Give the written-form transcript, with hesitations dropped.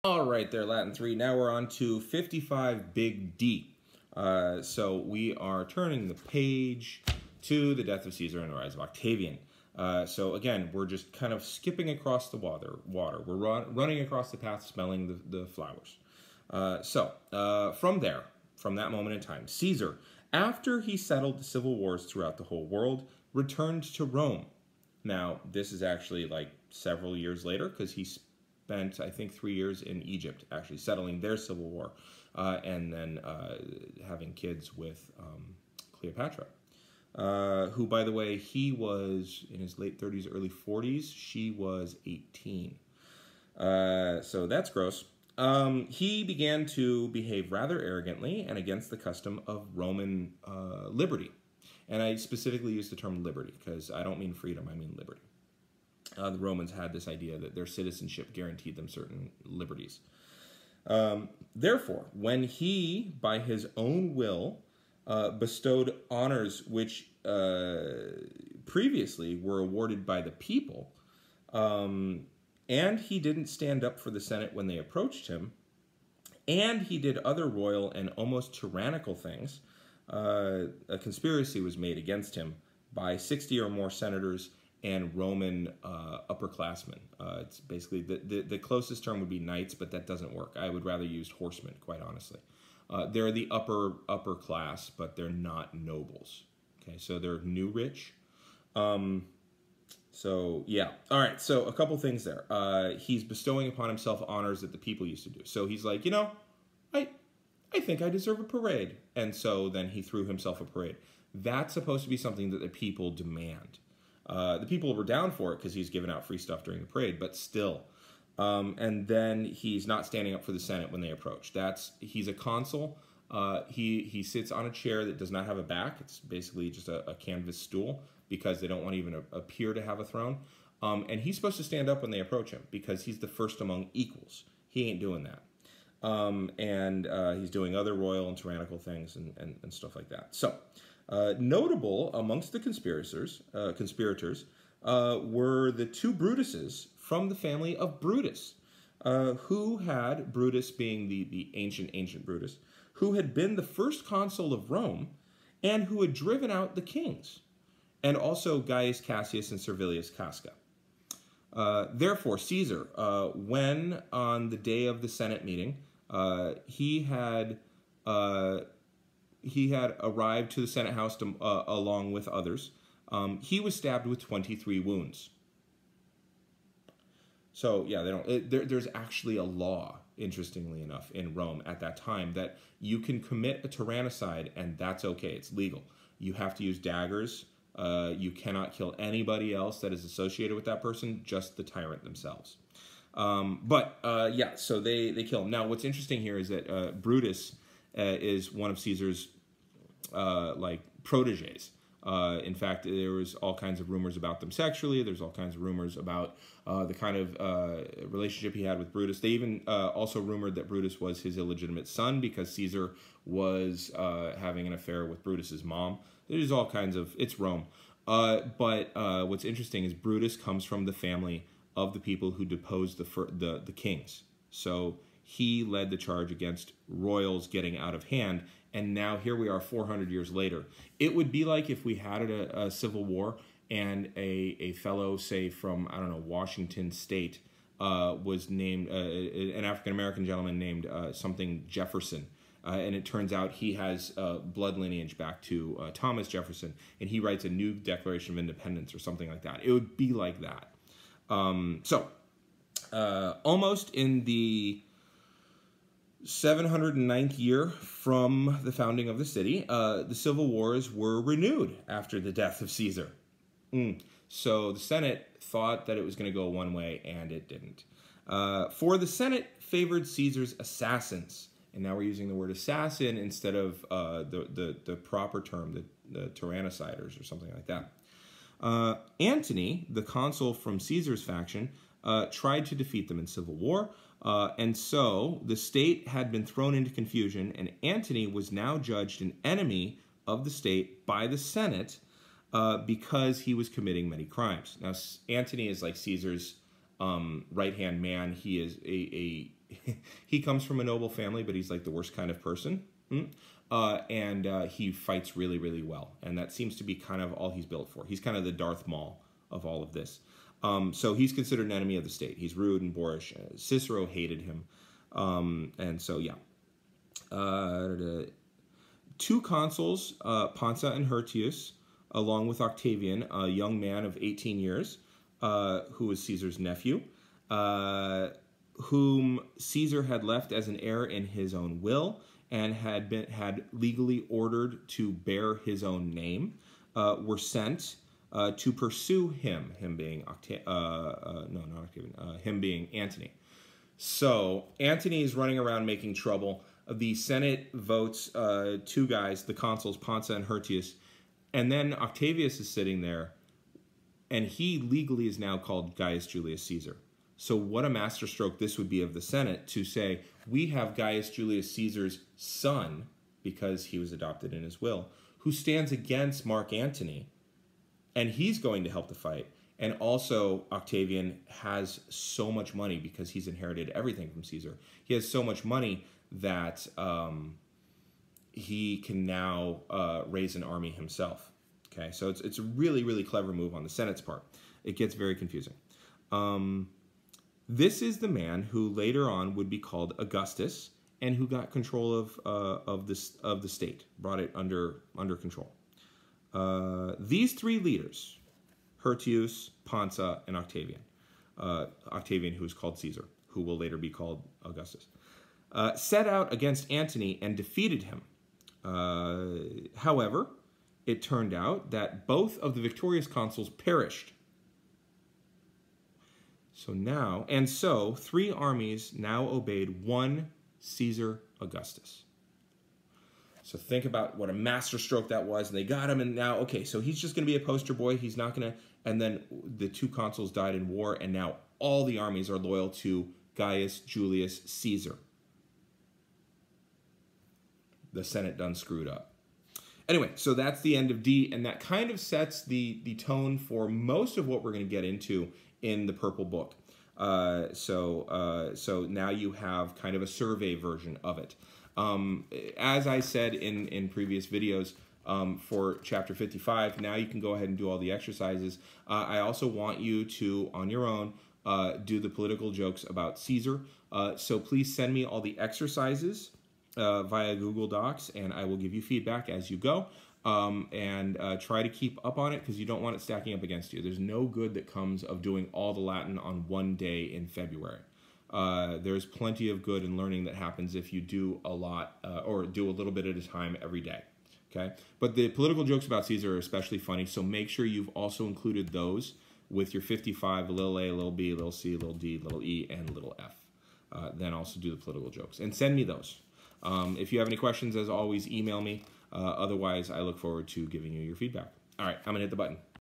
All right there, Latin 3. Now we're on to 55 big D. So we are turning the page to the death of Caesar and the rise of Octavian. So again, we're just kind of skipping across the water. We're running across the path, smelling the flowers. From that moment in time, Caesar, after he settled the civil wars throughout the whole world, returned to Rome. Now, this is actually like several years later, because he spent, I think, 3 years in Egypt, actually settling their civil war, and then having kids with Cleopatra, who, by the way, he was in his late 30s, early 40s. She was 18. So that's gross. He began to behave rather arrogantly and against the custom of Roman liberty. And I specifically use the term liberty because I don't mean freedom, I mean liberty. The Romans had this idea that their citizenship guaranteed them certain liberties. Therefore, when he, by his own will, bestowed honors which previously were awarded by the people, and he didn't stand up for the Senate when they approached him, and he did other royal and almost tyrannical things, a conspiracy was made against him by 60 or more senators and Roman upperclassmen. It's basically, the closest term would be knights, but that doesn't work. I would rather use horsemen, quite honestly. They're the upper class, but they're not nobles. Okay, so they're new rich. So, yeah. All right, so a couple things there. He's bestowing upon himself honors that the people used to do. So he's like, you know, I think I deserve a parade. And so then he threw himself a parade. That's supposed to be something that the people demand. The people were down for it because he's giving out free stuff during the parade, but still. And then he's not standing up for the Senate when they approach. He's a consul. He sits on a chair that does not have a back. It's basically just a canvas stool because they don't want to even appear to have a throne. And he's supposed to stand up when they approach him because he's the first among equals. He ain't doing that. He's doing other royal and tyrannical things and stuff like that. So, notable amongst the conspirators were the two Brutuses from the family of Brutus, who had, Brutus being the ancient Brutus, who had been the first consul of Rome and who had driven out the kings, and also Gaius Cassius and Servilius Casca. Therefore, Caesar, when on the day of the Senate meeting, he had arrived to the Senate House along with others. He was stabbed with 23 wounds. So yeah, there's actually a law, interestingly enough, in Rome at that time that you can commit a tyrannicide and that's okay. It's legal. You have to use daggers. You cannot kill anybody else that is associated with that person, just the tyrant themselves. Yeah, so they kill him. Now, what's interesting here is that Brutus is one of Caesar's proteges. In fact, there was all kinds of rumors about them sexually. There's all kinds of rumors about the kind of relationship he had with Brutus. They even also rumored that Brutus was his illegitimate son because Caesar was having an affair with Brutus's mom. There's all kinds of, it's Rome. But what's interesting is Brutus comes from the family of the people who deposed the kings. So he led the charge against royals getting out of hand, and now here we are 400 years later. It would be like if we had a civil war and a fellow, say, from, I don't know, Washington State was named, an African-American gentleman named something Jefferson, and it turns out he has blood lineage back to Thomas Jefferson, and he writes a new Declaration of Independence or something like that. It would be like that. Almost in the 709th year from the founding of the city, the civil wars were renewed after the death of Caesar. So the Senate thought that it was going to go one way, and it didn't. For the Senate favored Caesar's assassins, and now we're using the word assassin instead of the proper term, the tyranniciders or something like that. Antony, the consul from Caesar's faction, tried to defeat them in civil war, and so the state had been thrown into confusion, and Antony was now judged an enemy of the state by the Senate because he was committing many crimes. Now, Antony is like Caesar's right-hand man. He is he comes from a noble family, but he's like the worst kind of person. And he fights really, really well. And that seems to be kind of all he's built for. He's kind of the Darth Maul of all of this. So he's considered an enemy of the state. He's rude and boorish. Cicero hated him. And so, yeah. Two consuls, Pansa and Hirtius, along with Octavian, a young man of 18 years, who was Caesar's nephew, whom Caesar had left as an heir in his own will and had legally ordered to bear his own name, were sent to pursue him being him being Antony. So Antony is running around making trouble. The Senate votes two guys, the consuls Pansa and Hirtius, and then Octavius is sitting there, and he legally is now called Gaius Julius Caesar. So what a masterstroke this would be of the Senate to say, we have Gaius Julius Caesar's son, because he was adopted in his will, who stands against Mark Antony, and he's going to help the fight. And also, Octavian has so much money because he's inherited everything from Caesar. He has so much money that he can now raise an army himself. Okay, so it's a really, really clever move on the Senate's part. It gets very confusing. This is the man who later on would be called Augustus, and who got control of the state, brought it under control. These three leaders, Hirtius, Pansa, and Octavian, Octavian, who is called Caesar, who will later be called Augustus, set out against Antony and defeated him. However, it turned out that both of the victorious consuls perished. So three armies now obeyed one Caesar Augustus. So think about what a masterstroke that was, and they got him, and now, okay, so he's just going to be a poster boy, he's not going to, and then the two consuls died in war, and now all the armies are loyal to Gaius Julius Caesar. The Senate done screwed up. Anyway, so that's the end of D, and that kind of sets the tone for most of what we're going to get into in the Purple Book. So now you have kind of a survey version of it. As I said in previous videos, for chapter 55, now you can go ahead and do all the exercises. I also want you to, on your own, do the political jokes about Caesar. So please send me all the exercises via Google Docs, and I will give you feedback as you go. And try to keep up on it, because you don't want it stacking up against you. There's no good that comes of doing all the Latin on one day in February. There's plenty of good in learning that happens if you do a lot or do a little bit at a time every day. Okay, but the political jokes about Caesar are especially funny, so make sure you've also included those with your 55, little a, little b, little c, little d, little e, and little f. Then also do the political jokes, and send me those. If you have any questions, as always, email me. Otherwise, I look forward to giving you your feedback. All right, I'm going to hit the button.